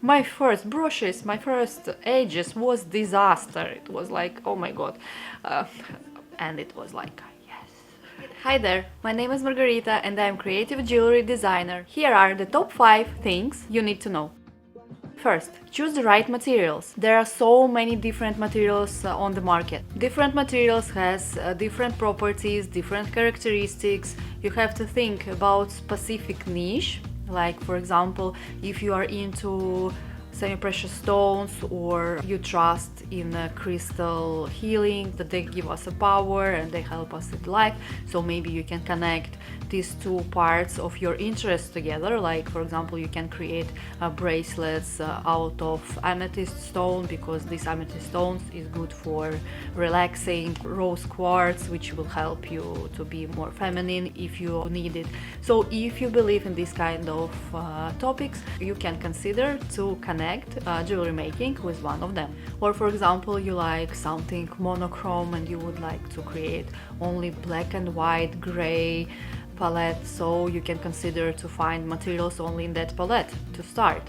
My first brushes, my first ages was disaster. It was like, oh my god. Uh, and it was like, yes. Hi there, my name is Margarita and I'm creative jewelry designer. Here are the top 5 things you need to know. First, choose the right materials. There are so many different materials on the market. Different materials has different properties, different characteristics. You have to think about specific niche. Like for example, if you are into semi-precious stones or you trust in crystal healing, that they give us a power and they help us in life, so maybe you can connect these two parts of your interest together. Like for example, you can create bracelets out of amethyst stone, because this amethyst stone is good for relaxing, rose quartz, which will help you to be more feminine if you need it. So if you believe in this kind of topics, you can consider to connect jewelry making with one of them. Or for example, you like something monochrome and you would like to create only black and white, gray palette, so you can consider to find materials only in that palette to start.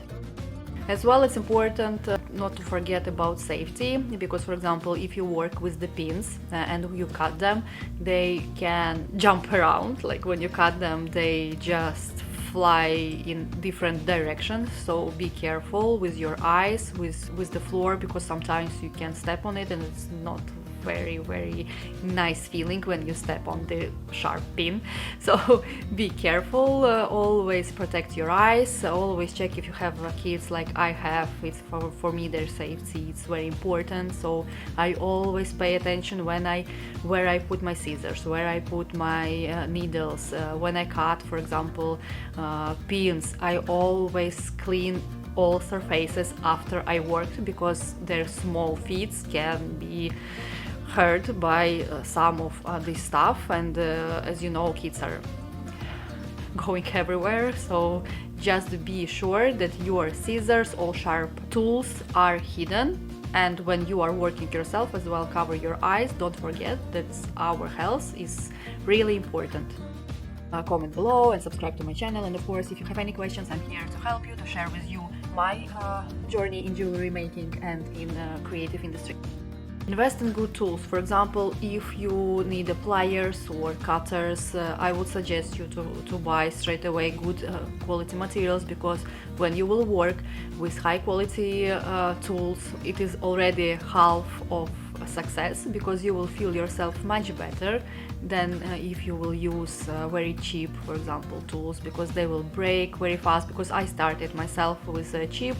As well, it's important not to forget about safety, because for example, if you work with the pins and you cut them, they can jump around. Like when you cut them, they just fly in different directions, so be careful with your eyes, with the floor, because sometimes you can step on it and it's not very nice feeling when you step on the sharp pin. So be careful, always protect your eyes, always check if you have kids like I have. It's for me, their safety, it's very important, so I always pay attention where I put my scissors, where I put my needles, when I cut, for example, pins. I always clean all surfaces after I worked, because their small feet can be hurt by some of this stuff, and as you know, kids are going everywhere, so just be sure that your scissors, all sharp tools are hidden. And when you are working yourself as well, cover your eyes. Don't forget that our health is really important. Comment below and subscribe to my channel, and of course, if you have any questions, I'm here to help you, to share with you my journey in jewelry making and in creative industry. Invest in good tools. For example, if you need pliers or cutters, I would suggest you to buy straight away good quality materials, because when you will work with high quality tools, it is already half of success, because you will feel yourself much better than if you will use very cheap, for example, tools, because they will break very fast. Because I started myself with cheap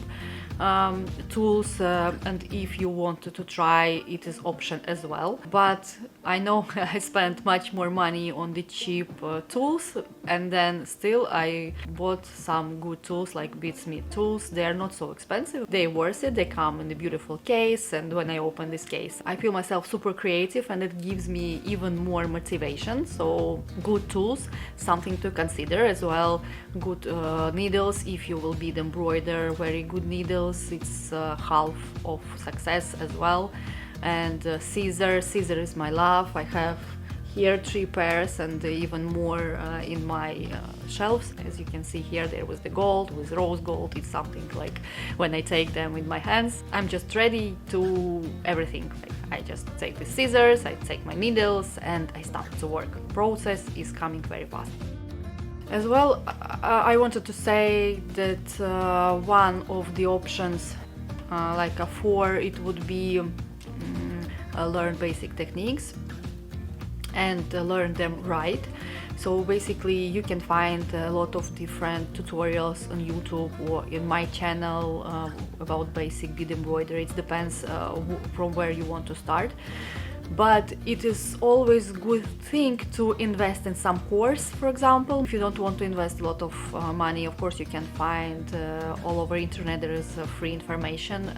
tools, and if you want to try, it is option as well. But I know I spent much more money on the cheap tools, and then still I bought some good tools like beadsmith tools. They are not so expensive, they worth it, they come in a beautiful case, and when I open this case I feel myself super creative and it gives me even more motivation. So good tools, something to consider as well. Good needles, if you will bead embroider, very good needles, it's half of success as well. And scissors is my love. I have here 3 pairs and even more in my shelves. As you can see here, there was the gold with rose gold. It's something like when I take them with my hands, I'm just ready to everything. Like, I just take the scissors, I take my needles and I start to work. The process is coming very fast. As well, I wanted to say that one of the options, like a 4, it would be learn basic techniques and learn them right. So basically you can find a lot of different tutorials on YouTube or in my channel about basic bead embroidery. It depends from where you want to start. But it is always good thing to invest in some course, for example. If you don't want to invest a lot of money, of course you can find all over internet there is free information.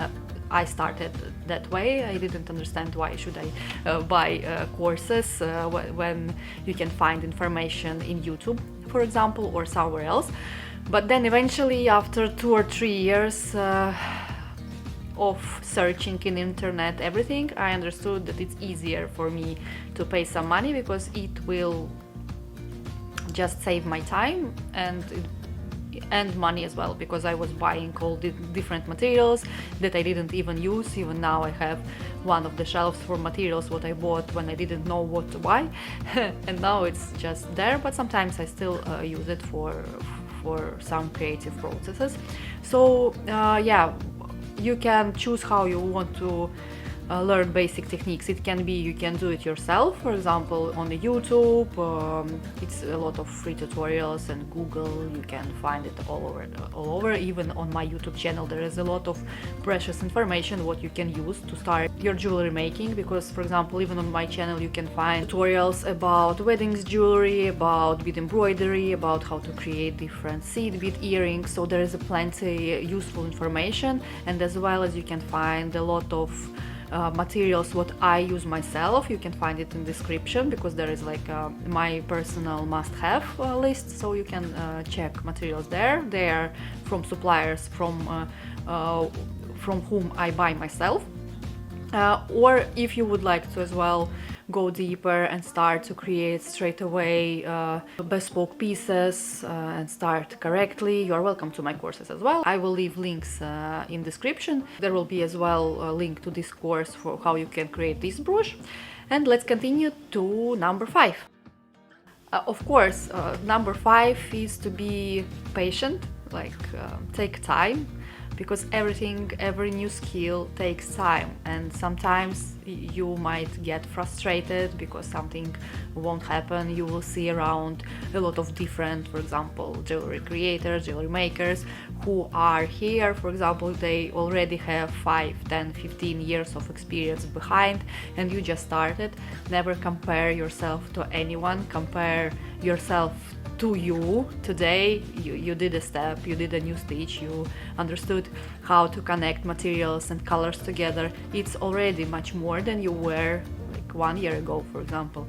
I started that way. I didn't understand why should I buy courses when you can find information in YouTube, for example, or somewhere else. But then eventually, after 2 or 3 years of searching in internet everything, I understood that it's easier for me to pay some money, because it will just save my time and and money as well, because I was buying all the different materials that I didn't even use. Even now I have one of the shelves for materials what I bought when I didn't know what to buy and now it's just there, but sometimes I still use it for some creative processes. So yeah, you can choose how you want to learn basic techniques. It can be you can do it yourself, for example on the YouTube. It's a lot of free tutorials, and Google, you can find it all over. Even on my YouTube channel there is a lot of precious information what you can use to start your jewelry making, because for example even on my channel you can find tutorials about weddings jewelry, about bead embroidery, about how to create different seed bead earrings. So there is plenty useful information, and as well as you can find a lot of materials what I use myself. You can find it in description, because there is like my personal must-have list, so you can check materials there. They are from suppliers from whom I buy myself. Or if you would like to as well go deeper and start to create straight away bespoke pieces and start correctly, you are welcome to my courses as well. I will leave links in description. There will be as well a link to this course for how you can create this brooch. And let's continue to number 5. Of course, number 5 is to be patient, like take time, because every new skill takes time, and sometimes you might get frustrated because something won't happen. You will see around a lot of different, for example, jewelry creators, jewelry makers who are here. For example, they already have 5, 10, 15 years of experience behind, and you just started. Never compare yourself to anyone. Compare yourself to you. Today you did a step, you did a new stitch, you understood how to connect materials and colors together. It's already much more than you were like 1 year ago, for example.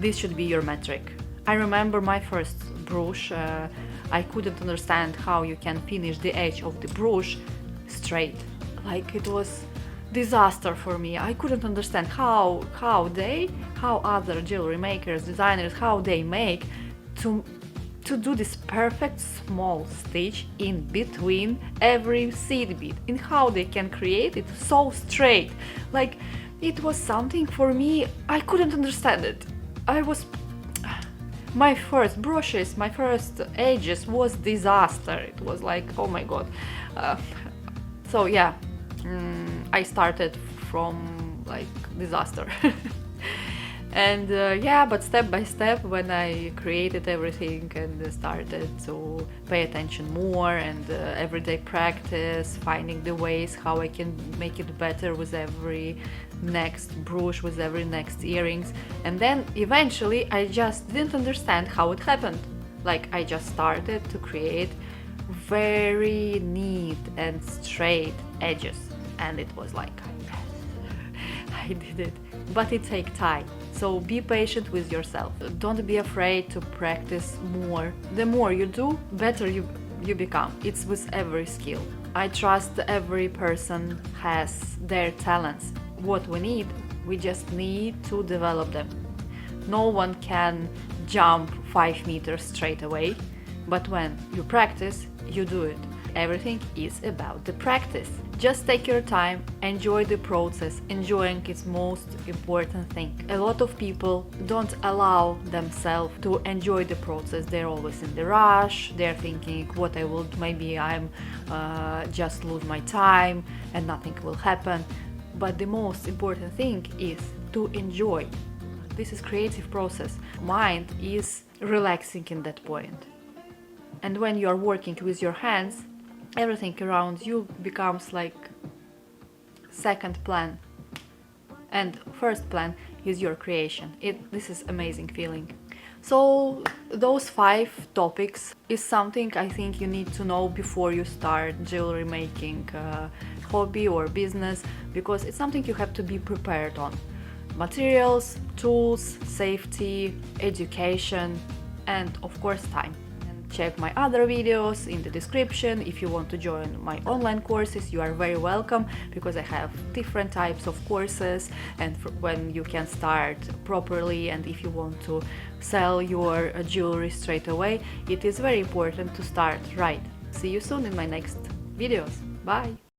This should be your metric. I remember my first brooch. I couldn't understand how you can finish the edge of the brooch straight. Like, it was disaster for me. I couldn't understand how other jewelry makers, designers, how they make to do this perfect small stitch in between every seed bead, and how they can create it so straight. Like, it was something for me, I couldn't understand it. My first brooches, my first edges was disaster. It was like, oh my god. So yeah, I started from like disaster. And yeah, but step by step, when I created everything and started to pay attention more, and everyday practice, finding the ways how I can make it better with every next brooch, with every next earrings, and then eventually I just didn't understand how it happened. Like, I just started to create very neat and straight edges, and it was like, yes, I did it. But it takes time. So be patient with yourself. Don't be afraid to practice more. The more you do, better you become. It's with every skill. I trust every person has their talents. What we need, we just need to develop them. No one can jump 5 meters straight away, but when you practice, you do it. Everything is about the practice. Just take your time, enjoy the process. Enjoying is most important thing. A lot of people don't allow themselves to enjoy the process. They're always in the rush. They're thinking, what I will, maybe I'm just lose my time and nothing will happen. But the most important thing is to enjoy. This is creative process. Mind is relaxing in that point. And when you are working with your hands, everything around you becomes like second plan, and first plan is your creation. This is amazing feeling. So those 5 topics is something I think you need to know before you start jewelry making hobby or business, because it's something you have to be prepared on. Materials, tools, safety, education, and of course time. check my other videos in the description. If you want to join my online courses, you are very welcome, because I have different types of courses, and when you can start properly, and if you want to sell your jewelry straight away, it is very important to start right. See you soon in my next videos. Bye!